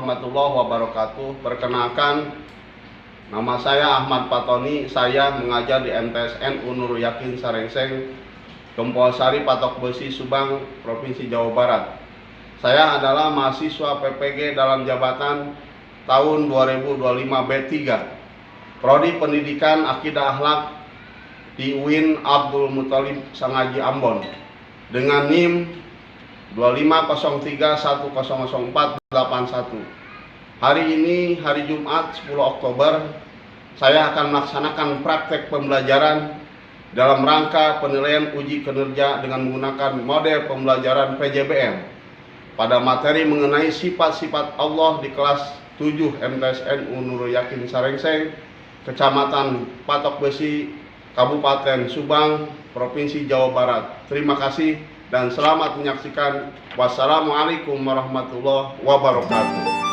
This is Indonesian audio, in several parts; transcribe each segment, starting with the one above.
warahmatullahi wabarakatuh. Perkenalkan, nama saya Ahmad Patoni. Saya mengajar di MTSN Nurul Yakin Sarengseng, Gempolsari, Patok Besi, Subang, Provinsi Jawa Barat. Saya adalah mahasiswa PPG dalam jabatan tahun 2025 B3, Prodi Pendidikan Akidah Akhlak di UIN Abdul Muthalib Sangaji Ambon, dengan NIM 2503100481. Hari ini hari Jumat 10 Oktober, saya akan melaksanakan praktek pembelajaran dalam rangka penilaian uji kinerja dengan menggunakan model pembelajaran PJBM pada materi mengenai sifat-sifat Allah di kelas 7 MTSN Nurul Yakin Sarengseng, Kecamatan Patok Besi, Kabupaten Subang, Provinsi Jawa Barat. Terima kasih dan selamat menyaksikan. Wassalamualaikum warahmatullahi wabarakatuh.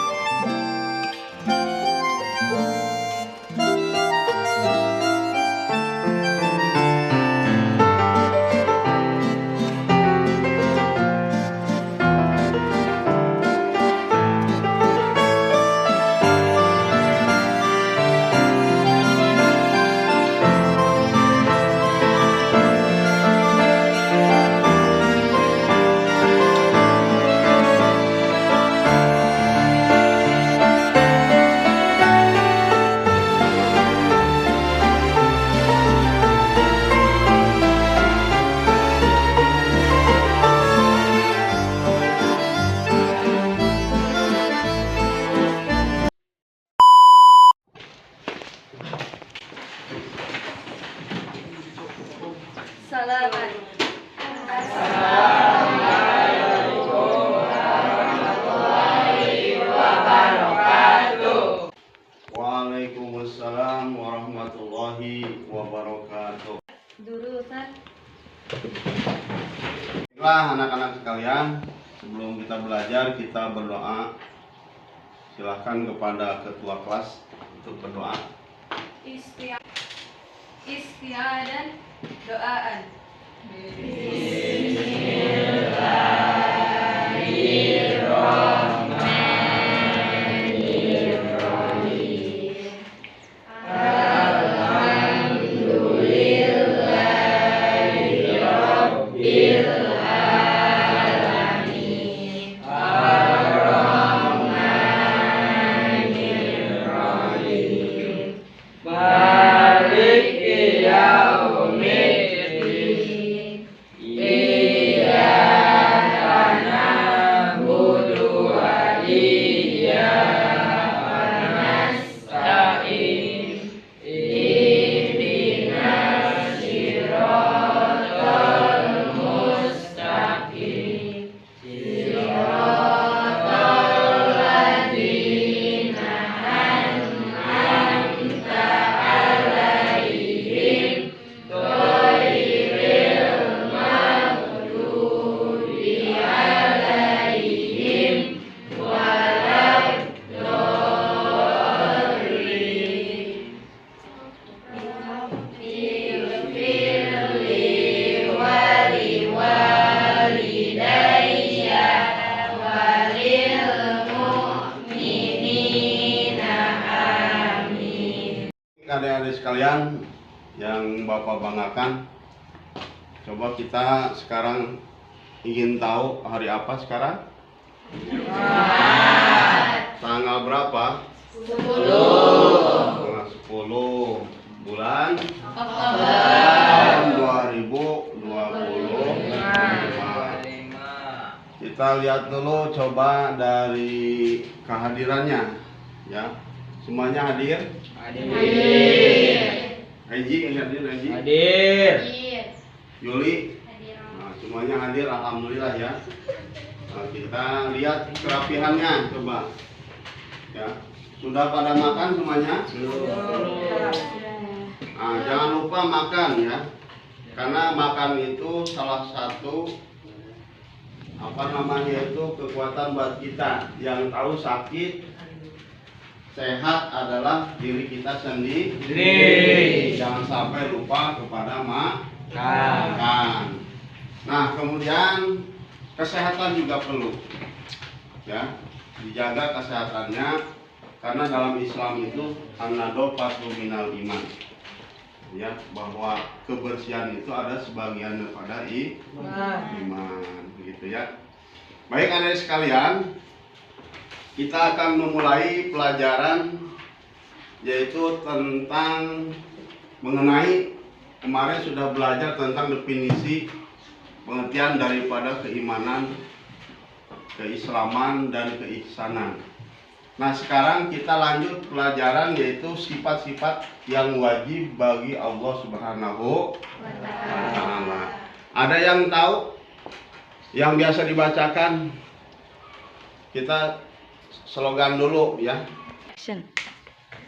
Assalamualaikum warahmatullahi wabarakatuh. Waalaikumsalam warahmatullahi wabarakatuh. Jurusan. Baiklah anak-anak sekalian, sebelum kita belajar kita berdoa. Silahkan kepada ketua kelas untuk berdoa. Istiadan doaan. Adik-adik sekalian yang Bapak banggakan, coba kita sekarang ingin tahu hari apa sekarang? Tanggal berapa? 10. Tanggal 10 bulan tahun 2025. Kita lihat dulu coba dari kehadirannya, ya. Semuanya hadir? Hadir. Haji, hadir, Haji? Hadir. Yuli? Nah, semuanya hadir, alhamdulillah ya. Nah, kita lihat kerapihannya coba. Ya. Sudah pada makan semuanya? Nah, jangan lupa makan ya. Karena makan itu salah satu itu kekuatan buat kita. Yang tahu sakit sehat adalah diri kita sendiri. Jangan sampai lupa kepada makan. Nah, kemudian kesehatan juga perlu, ya. dijaga kesehatannya, karena dalam Islam itu an-nadhafatu minal iman. Ya, bahwa kebersihan itu ada sebagian daripada iman, begitu ya. Baik adik sekalian, kita akan memulai pelajaran yaitu tentang mengenai kemarin sudah belajar tentang definisi pengertian daripada keimanan, keislaman dan keihsanan. Nah, sekarang kita lanjut pelajaran yaitu sifat-sifat yang wajib bagi Allah Subhanahu wa Ta'ala. Ada yang tahu yang biasa dibacakan? Kita slogan dulu ya.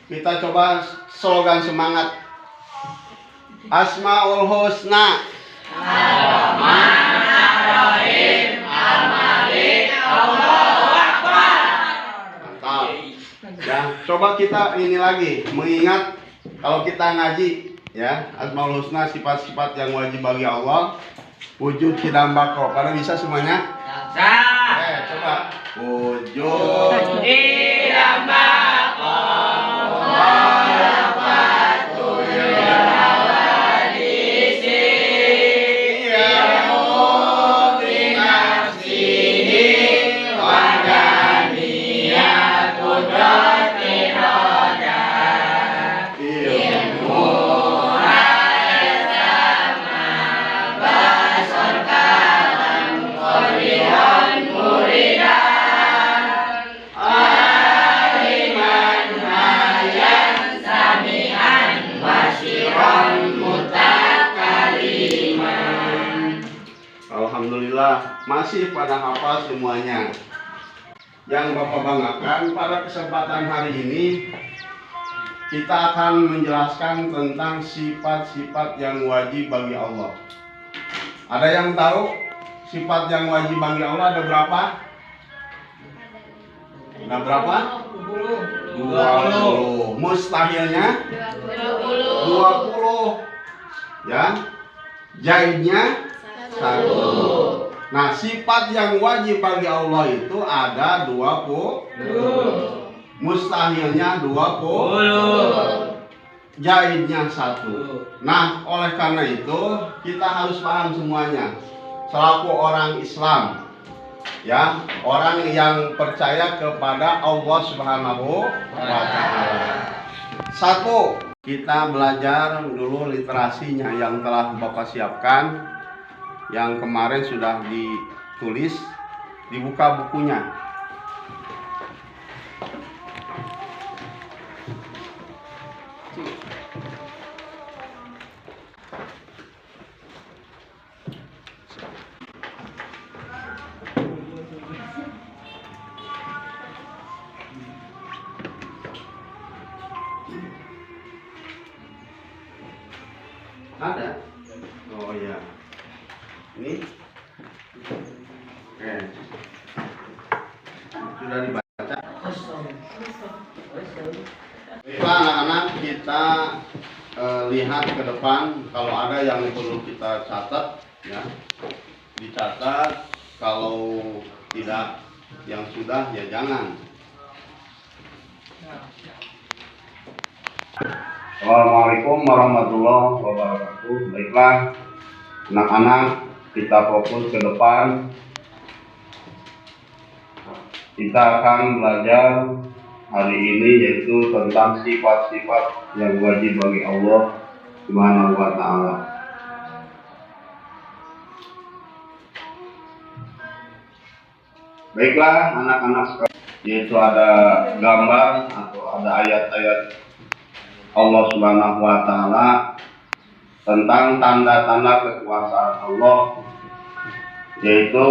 Kita coba slogan semangat. Asmaul Husna. Ar-Rahmanir-Rahim. Al-Malik. Allahu Akbar. Mantap. Ya, coba kita ini lagi mengingat kalau kita ngaji ya, Asmaul Husna, sifat-sifat yang wajib bagi Allah, wujud kidam bako. Pada bisa semuanya? Bisa. Coba. Wujud kidam bako. Alhamdulillah masih pada hafal semuanya. Yang Bapak banggakan, pada kesempatan hari ini kita akan menjelaskan tentang sifat-sifat yang wajib bagi Allah. Ada yang tahu sifat yang wajib bagi Allah ada berapa? Ada berapa? 20. Mustahilnya 20. Ya. Jaidnya 1. Nah, sifat yang wajib bagi Allah itu ada 20. Mustahilnya 20. Jaidnya 1. Nah, oleh karena itu kita harus paham semuanya. Selaku orang Islam, ya, orang yang percaya kepada Allah Subhanahu wa Ta'ala. 1. Kita belajar dulu literasinya yang telah Bapak siapkan. Yang kemarin sudah ditulis, dibuka bukunya. Ada? Oh ya. Ini oke. Sudah dibaca. Baiklah anak-anak, kita lihat ke depan. Kalau ada yang perlu kita catat ya, dicatat. Kalau tidak yang sudah ya jangan. Assalamualaikum warahmatullahi wabarakatuh. Baiklah anak-anak, kita fokus ke depan. Kita akan belajar hari ini yaitu tentang sifat-sifat yang wajib bagi Allah Subhanahu wa Ta'ala. Baiklah anak-anak sekalian, yaitu ada gambar atau ada ayat-ayat Allah Subhanahu wa Ta'ala tentang tanda-tanda kekuasaan Allah, yaitu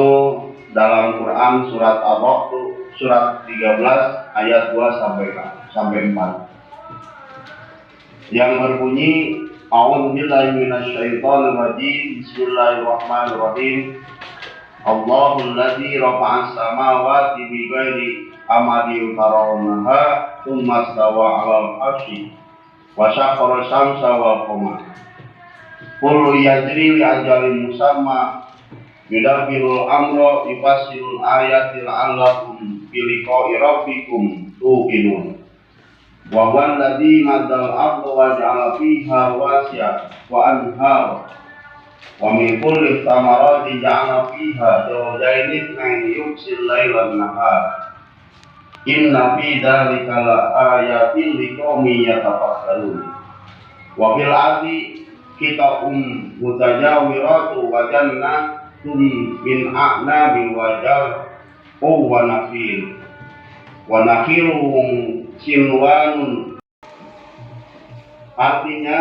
dalam Quran surat Ar-Ra'd surat 13 ayat 2 sampai 4 yang berbunyi A'udzubillahi minasyaitonir rajim. Bismillahirrahmanirrahim. Allahul ladzi rafa'as samawati bighairi amadin tarawnaha tsumma stawa 'alal 'arsy wa syaqqara syamsa wal qamar kullu yajri li ajalin musamma yudabbirul amra yufassirul ayati la'allakum biliqa'i rabbikum tuqinun. Wa huwa alladzi madal arda wa ja'ala fiha rawasiya wa anhar wa min kulli thamarati ja'ala fiha zawjayn itsnaini yughsil laila wan nahar. Inna fi dzalika la ayatin liqaumin yatafakkarun. Wa fil ardi qita'un mutajawiratu wa jannatun min a'nabin wa jar'un wa nakhilun sinwanun. Artinya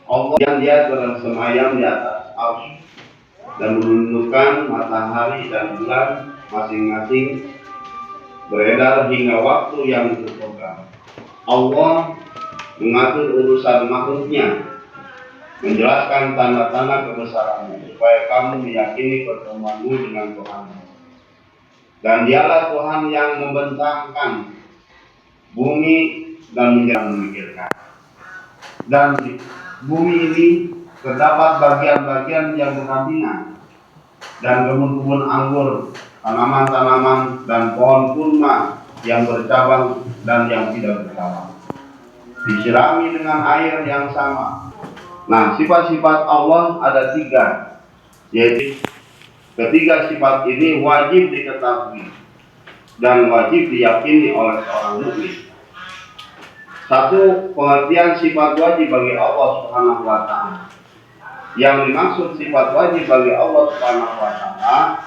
Allah yang dia bersemayam di atas arsy dan menundukkan matahari dan bulan masing-masing beredar hingga waktu yang ditentukan. Allah mengatur urusan makhluknya, menjelaskan tanda-tanda kebesarannya supaya kamu meyakini pertemuanmu dengan Tuhan. Dan dialah Tuhan yang membentangkan bumi dan memikirkan. Dan di bumi ini terdapat bagian-bagian yang berdampingan dan kebun-kebun anggur, tanaman-tanaman dan pohon kurma yang bercabang dan yang tidak bercabang, disirami dengan air yang sama. Nah, sifat-sifat Allah ada 3, yaitu ketiga sifat ini wajib diketahui dan wajib diyakini oleh seorang mukmin. Satu, pengertian sifat wajib bagi Allah Subhanahu wa Ta'ala. Yang dimaksud sifat wajib bagi Allah Subhanahu wa Ta'ala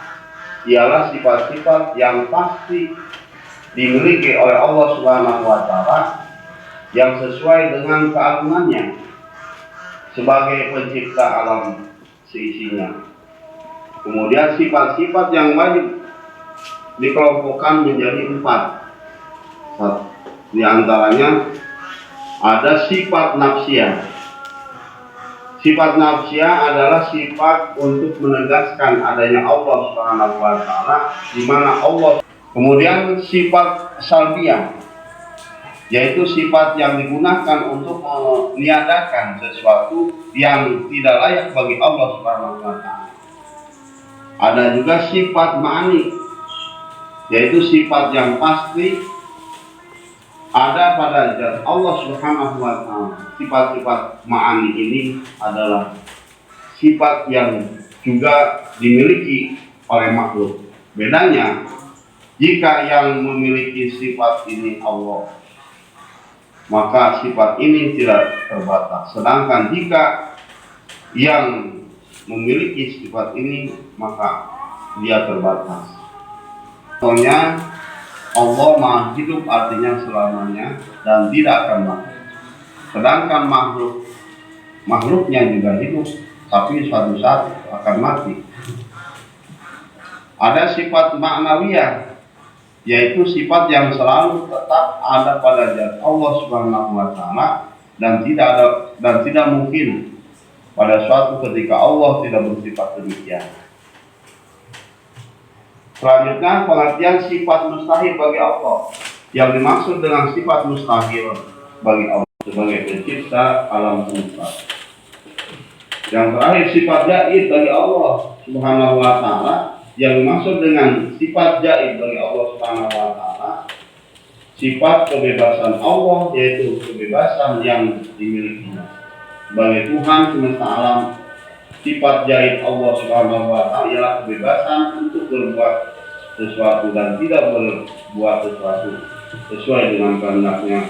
ialah sifat-sifat yang pasti dimiliki oleh Allah Subhanahu wa Ta'ala, yang sesuai dengan keagungannya sebagai pencipta alam seisinya. Kemudian sifat-sifat yang wajib dikelompokkan menjadi 4. Di antaranya ada sifat nafsiyah. Sifat nafsiyah adalah sifat untuk menegaskan adanya Allah Subhanahu wa Ta'ala, di mana Allah. Kemudian sifat salbiyah, yaitu sifat yang digunakan untuk meniadakan sesuatu yang tidak layak bagi Allah Subhanahu wa Ta'ala. Ada juga sifat ma'ani, yaitu sifat yang pasti ada pada zat Allah Subhanahu wa Ta'ala. Sifat-sifat ma'ani ini adalah sifat yang juga dimiliki oleh makhluk. Bedanya, jika yang memiliki sifat ini Allah, maka sifat ini tidak terbatas. Sedangkan jika yang memiliki sifat ini, maka dia terbatas. Contohnya, Allah Maha Hidup artinya selamanya dan tidak akan mati. Sedangkan makhluknya juga hidup, tapi suatu saat akan mati. Ada sifat ma'nawiyah, yaitu sifat yang selalu tetap ada pada zat Allah Subhanahu wa Ta'ala dan tidak mungkin pada suatu ketika Allah tidak bersifat demikian. Selanjutnya, pengertian sifat mustahil bagi Allah. Yang dimaksud dengan sifat mustahil bagi Allah sebagai pencipta alam semesta. Yang terakhir, sifat jaid bagi Allah Subhanahu wa Ta'ala. Yang dimaksud dengan sifat jaid bagi Allah Subhanahu wa Ta'ala, sifat kebebasan Allah, yaitu kebebasan yang dimilikinya sebagai Tuhan semesta alam. Sifat jaid Allah Subhanahu wa Ta'ala ialah kebebasan untuk berbuat sesuatu dan tidak berbuat sesuatu sesuai dengan kehendaknya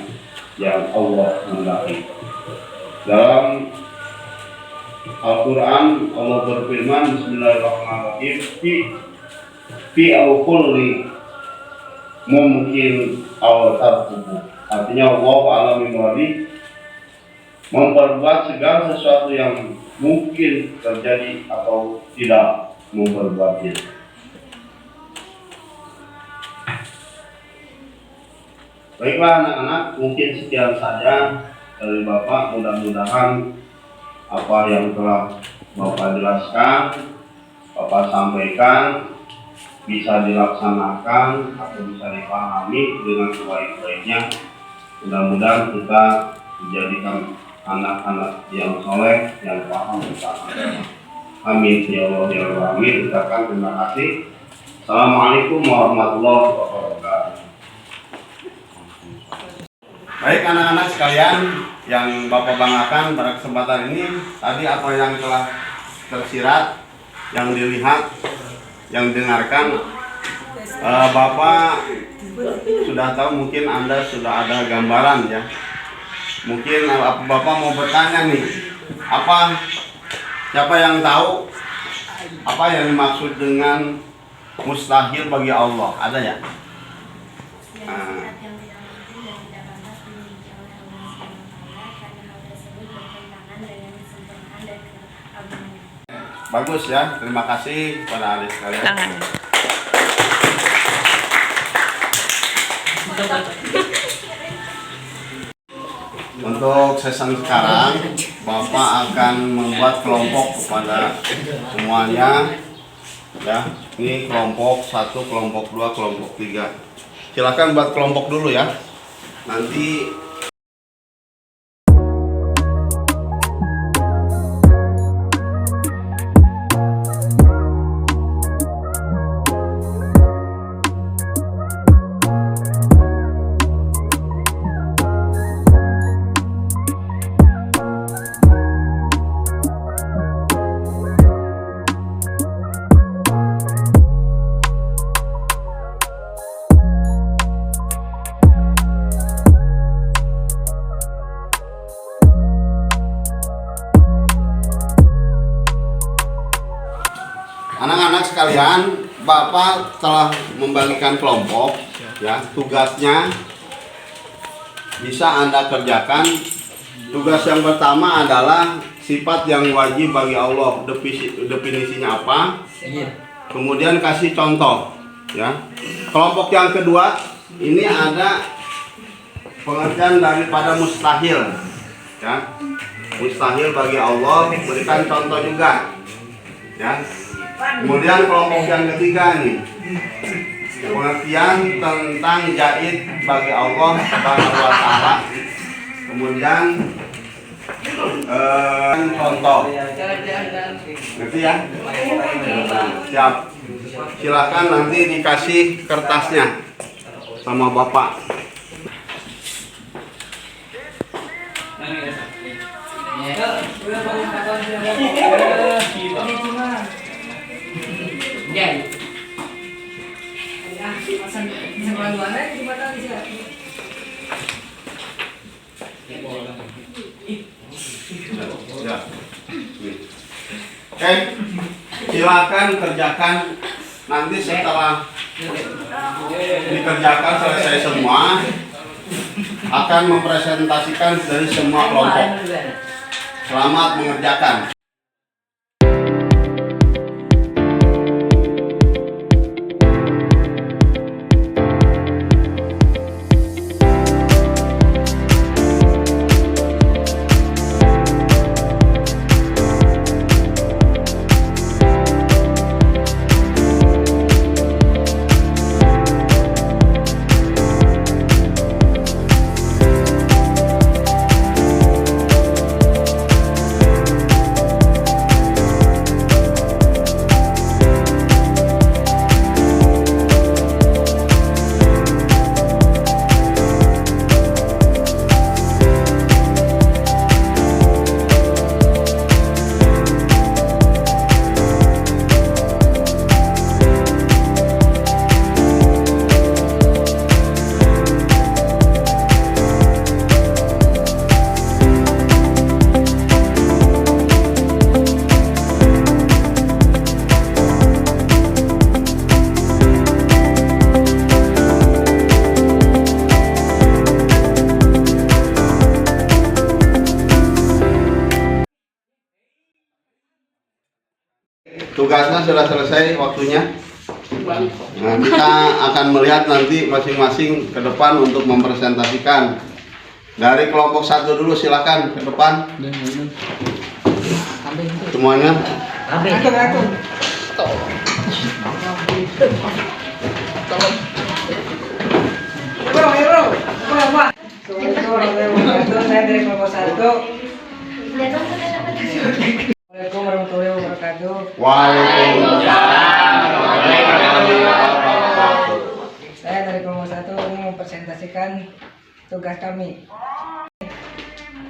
yang Allah kehendaki. Dalam Al-Quran Allah berfirman, Bismillahirrahmanirrahim, fi al-kulli mungkin al-tarkubu. Artinya Allah alam imradi memperbuat segala sesuatu yang mungkin terjadi atau tidak memperbuatnya. Baiklah anak-anak, mungkin sekian saja dari Bapak. Mudah-mudahan apa yang telah Bapak jelaskan, Bapak sampaikan bisa dilaksanakan atau bisa dipahami dengan sebaik-baiknya. Mudah-mudahan kita menjadikan anak-anak yang soleh, yang paham tentang agama. Amin ya Allah ya Rabbal alamin. Ucapkan terima kasih. Assalamualaikum warahmatullahi wabarakatuh. Baik anak-anak sekalian yang Bapak banggakan pada kesempatan ini, tadi apa yang telah tersirat, yang dilihat, yang dengarkan, Bapak sudah tahu, mungkin Anda sudah ada gambaran ya. Mungkin Bapak mau bertanya nih, siapa yang tahu apa yang dimaksud dengan mustahil bagi Allah? Ada ya? Bagus ya, terima kasih kepada adik sekalian. Untuk sesi sekarang, Bapak akan membuat kelompok kepada semuanya. Ya, ini kelompok 1, kelompok 2, kelompok 3. Silakan buat kelompok dulu ya. Nanti anak-anak sekalian, Bapak telah membagikan kelompok ya. Tugasnya bisa Anda kerjakan. Tugas yang pertama adalah sifat yang wajib bagi Allah, definisinya apa? Kemudian kasih contoh ya. Kelompok yang kedua ini ada pengertian daripada mustahil ya. Mustahil bagi Allah, berikan contoh juga ya. Kemudian kelompok yang ketiga nih, pengertian tentang jaid bagi Allah Subhanahu wa Ta'ala. Kemudian contoh, ngerti ya? Siap. Silakan nanti dikasih kertasnya sama Bapak. Ya. Oke, silakan kerjakan. Nanti setelah dikerjakan selesai semua, akan mempresentasikan dari semua kelompok. Selamat mengerjakan. Tugasnya sudah selesai waktunya. Nah, kita akan melihat nanti masing-masing ke depan untuk mempresentasikan. Dari kelompok 1 dulu, silakan ke depan. Semuanya. Saya dari kelompok 1. Assalamualaikum warahmatullahi wabarakatuh. Waalaikumsalam warahmatullahi wabarakatuh. mempresentasikan tugas kami.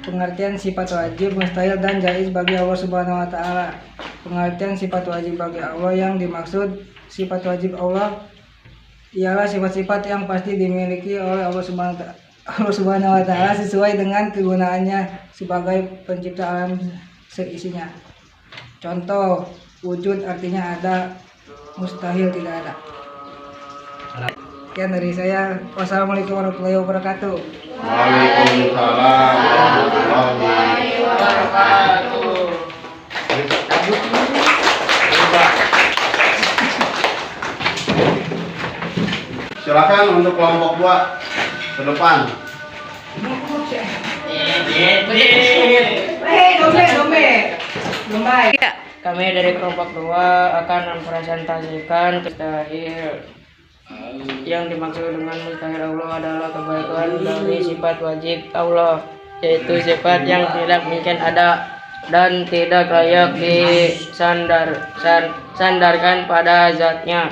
Pengertian sifat wajib, mustahil, dan jaiz bagi Allah Subhanahu wa Ta'ala. Pengertian sifat wajib bagi Allah yang dimaksud sifat wajib Allah ialah sifat-sifat yang pasti dimiliki oleh Allah Subhanahu wa Ta'ala sesuai dengan kegunaannya sebagai pencipta alam seisinya. Contoh, wujud artinya ada, mustahil tidak ada. Sekian dari saya. Wassalamualaikum warahmatullahi wabarakatuh. Waalaikumsalam warahmatullahi wabarakatuh. Silakan untuk kelompok 2 ke depan. Kami dari kelompok 2 akan mempresentasikan mustahil. Yang dimaksud dengan mustahil Allah adalah kebalikan dari sifat wajib Allah, yaitu sifat yang tidak mungkin ada dan tidak layak disandarkan pada zatnya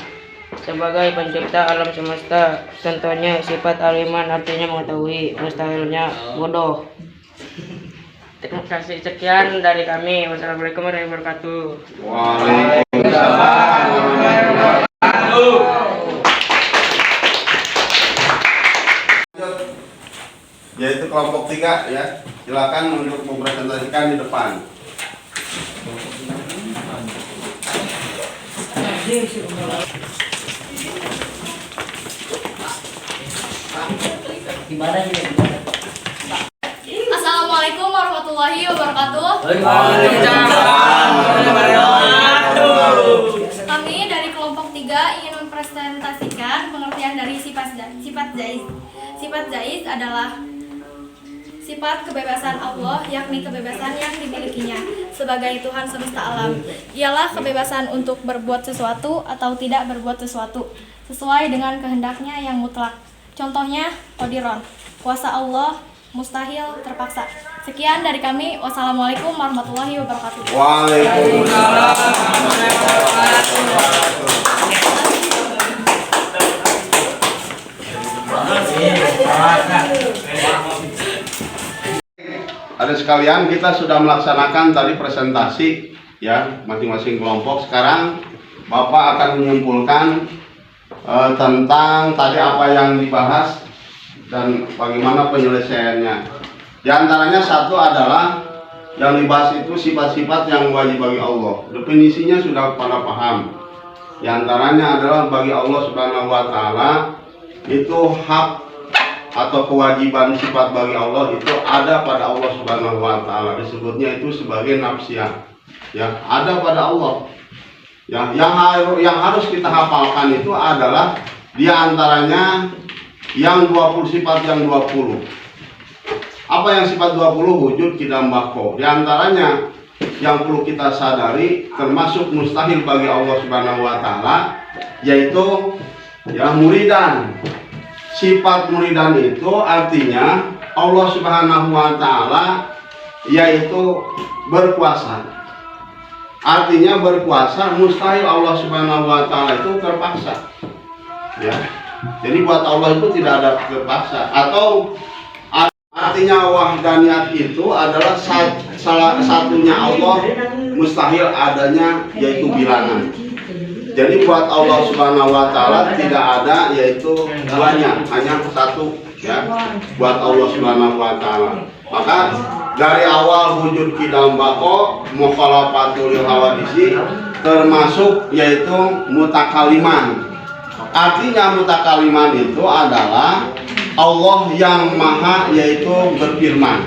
sebagai pencipta alam semesta. Contohnya sifat aliman artinya mengetahui, mustahilnya bodoh. Terima kasih, sekian dari kami. Wassalamualaikum warahmatullahi wabarakatuh. Waalaikumsalam warahmatullahi wabarakatuh. Yaitu kelompok 3 ya. Silakan untuk mempresentasikan di depan. Assalamualaikum warahmatullahi wabarakatuh. Kami dari kelompok 3 ingin mempresentasikan pengertian dari sifat jaiz. Sifat jaiz adalah sifat kebebasan Allah, yakni kebebasan yang dimilikinya sebagai Tuhan semesta alam. Ialah kebebasan untuk berbuat sesuatu atau tidak berbuat sesuatu sesuai dengan kehendaknya yang mutlak. Contohnya qadiron, kuasa Allah, mustahil, terpaksa. Sekian dari kami. Wassalamualaikum warahmatullahi wabarakatuh. Waalaikumsalam. Ada sekalian, kita sudah melaksanakan tadi presentasi ya masing-masing kelompok. Sekarang Bapak akan menyimpulkan tentang tadi apa yang dibahas dan bagaimana penyelesaiannya. Di antaranya satu adalah yang dibahas itu sifat-sifat yang wajib bagi Allah. Definisinya sudah pada paham. Di antaranya adalah bagi Allah Subhanahu wa Ta'ala itu hak atau kewajiban sifat bagi Allah itu ada pada Allah Subhanahu wa Ta'ala. Disebutnya itu sebagai nafsiyah. Ya, ada pada Allah. Ya, yang harus kita hafalkan itu adalah di antaranya yang 20 sifat yang 20. Apa yang sifat 20? Wujud, qidam, baqo. Di antaranya yang perlu kita sadari termasuk mustahil bagi Allah Subhanahu wa Ta'ala yaitu ya muridan. Sifat muridan itu artinya Allah Subhanahu wa Ta'ala yaitu berkuasa. Artinya berkuasa, mustahil Allah Subhanahu wa Ta'ala itu terpaksa. Ya. Jadi buat Allah itu tidak ada terpaksa. Atau artinya wahdaniyat itu adalah salah satunya Allah, mustahil adanya yaitu bilangan. Jadi buat Allah Subhanahu wa Ta'ala tidak ada yaitu duanya, hanya satu ya buat Allah Subhanahu wa Ta'ala. Maka dari awal wujud qidam baqo mukhalafatul hawadisi termasuk yaitu mutakaliman. Artinya mutakaliman itu adalah Allah yang maha yaitu berfirman.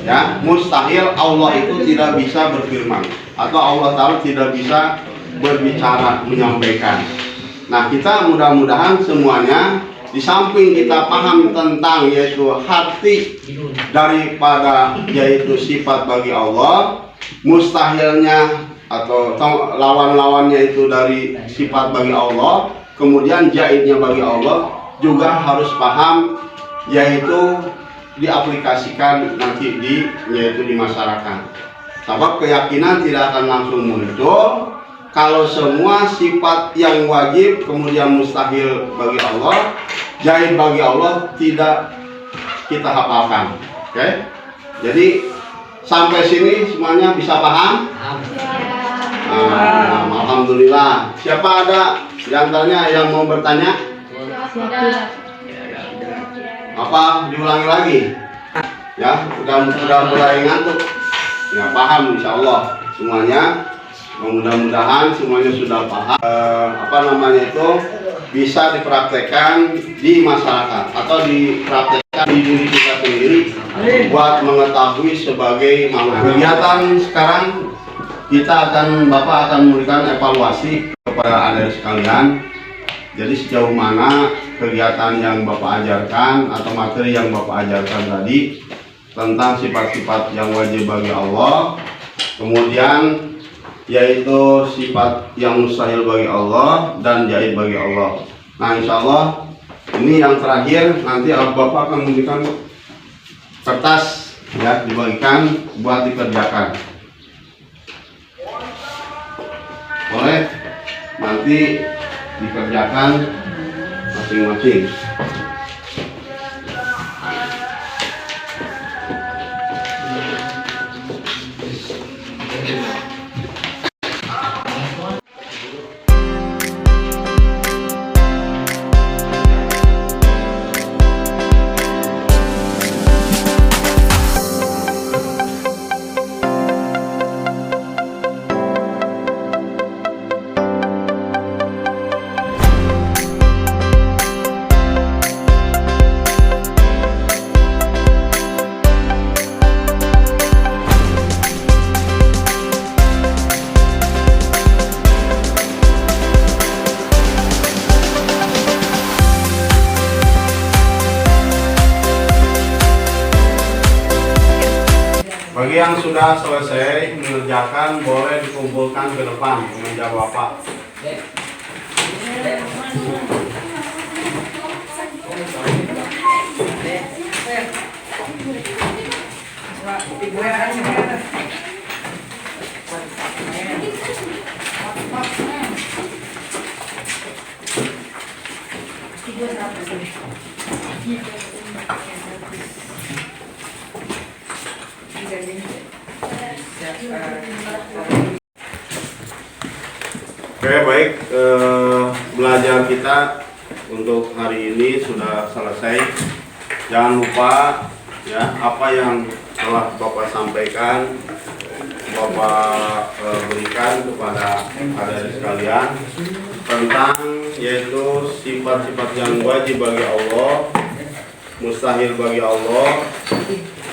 Ya, mustahil Allah itu tidak bisa berfirman atau Allah Ta'ala tidak bisa berbicara, menyampaikan. Nah, kita mudah-mudahan semuanya di samping kita paham tentang yaitu arti daripada yaitu sifat bagi Allah, mustahilnya atau lawan-lawannya itu dari sifat bagi Allah, kemudian jaidnya bagi Allah juga harus paham yaitu diaplikasikan nanti yaitu di masyarakat. Sebab keyakinan tidak akan langsung muncul kalau semua sifat yang wajib kemudian mustahil bagi Allah, jahil bagi Allah tidak kita hafalkan. Oke? Jadi sampai sini semuanya bisa paham? Alhamdulillah. Siapa ada di antaranya yang mau bertanya? Apa diulangi lagi? Ya, udah mulai ngantuk. Ya, paham insya Allah semuanya. Mudah-mudahan semuanya sudah paham. Bisa dipraktekkan di masyarakat atau dipraktekkan di diri kita sendiri buat mengetahui sebagai makhluk. Kegiatan sekarang Bapak akan memberikan evaluasi kepada adik sekalian. Jadi sejauh mana kegiatan yang Bapak ajarkan atau materi yang Bapak ajarkan tadi tentang sifat-sifat yang wajib bagi Allah, kemudian yaitu sifat yang mustahil bagi Allah dan jaiz bagi Allah. Nah, insya Allah ini yang terakhir, nanti Bapak akan memberikan kertas ya, dibagikan buat dikerjakan. Boleh nanti dikerjakan masing-masing. Bagi yang sudah selesai mengerjakan boleh dikumpulkan ke depan meja Bapak. Oke, baik, belajar kita untuk hari ini sudah selesai. Jangan lupa ya, apa yang telah Bapak sampaikan Bapak berikan kepada adik sekalian tentang yaitu sifat-sifat yang wajib bagi Allah, mustahil bagi Allah,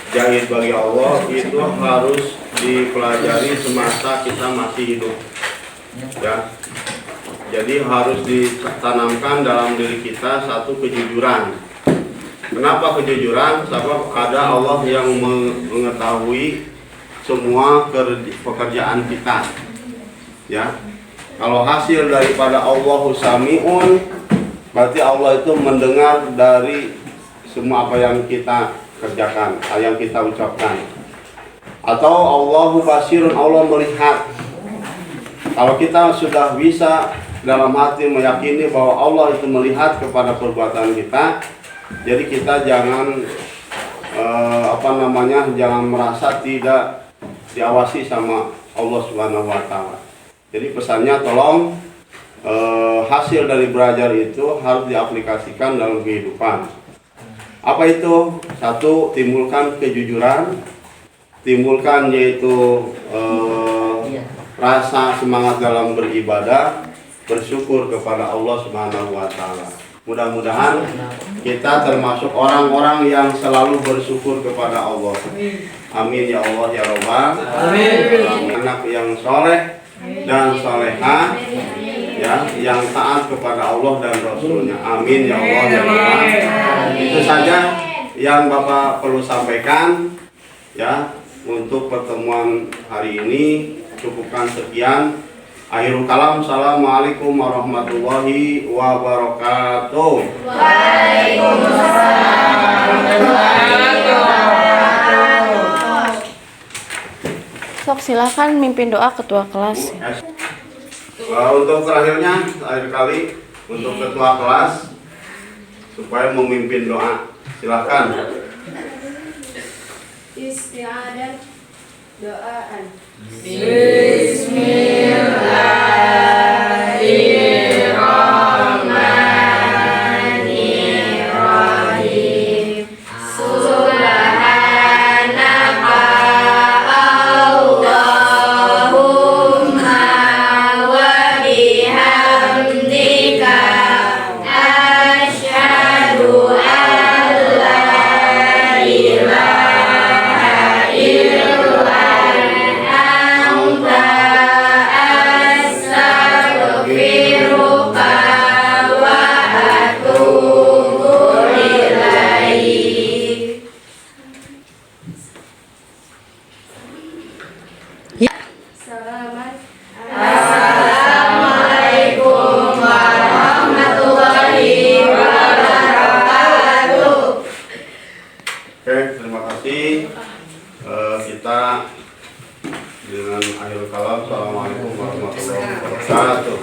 jahil bagi Allah, itu harus dipelajari semasa kita masih hidup ya. Jadi harus ditanamkan dalam diri kita satu kejujuran. Kenapa kejujuran? Sebab ada Allah yang mengetahui semua pekerjaan kita ya. Kalau hasil daripada Allahu Sami'un, berarti Allah itu mendengar dari semua apa yang kita kerjakan, yang kita ucapkan. Atau Allahu Basirun, Allah melihat. Kalau kita sudah bisa dalam hati meyakini bahwa Allah itu melihat kepada perbuatan kita, jadi kita jangan jangan merasa tidak diawasi sama Allah Subhanahu wa taala. Jadi pesannya tolong hasil dari belajar itu harus diaplikasikan dalam kehidupan. Apa itu? Satu, timbulkan kejujuran, timbulkan yaitu rasa semangat dalam beribadah, bersyukur kepada Allah Subhanahu wa taala. Mudah-mudahan kita termasuk orang-orang yang selalu bersyukur kepada Allah. Amin ya Allah ya Rabbal alamin. Anak yang soleh dan solehah ya, yang taat kepada Allah dan Rasulnya. Amin ya Allah ya Rabbal alamin. Itu saja yang Bapak perlu sampaikan ya untuk pertemuan hari ini. Cukupkan sekian. Akhirul kalam. Assalamualaikum warahmatullahi wabarakatuh. Sok silakan mimpin doa ketua kelas. Untuk terakhirnya, akhir kali untuk ketua kelas supaya memimpin doa. Silakan. Istiadat doaan. Bismillahirrahmanirrahim. Subhanaka Allahumma wa bihamdika asyhadu an la ilaha illa anta astaghfiruka wa atubu ilaik. Selamat. Assalamualaikum warahmatullahi wabarakatuh. Oke, terima kasih. Kita dengan akhir kalam. Assalamualaikum warahmatullahi wabarakatuh.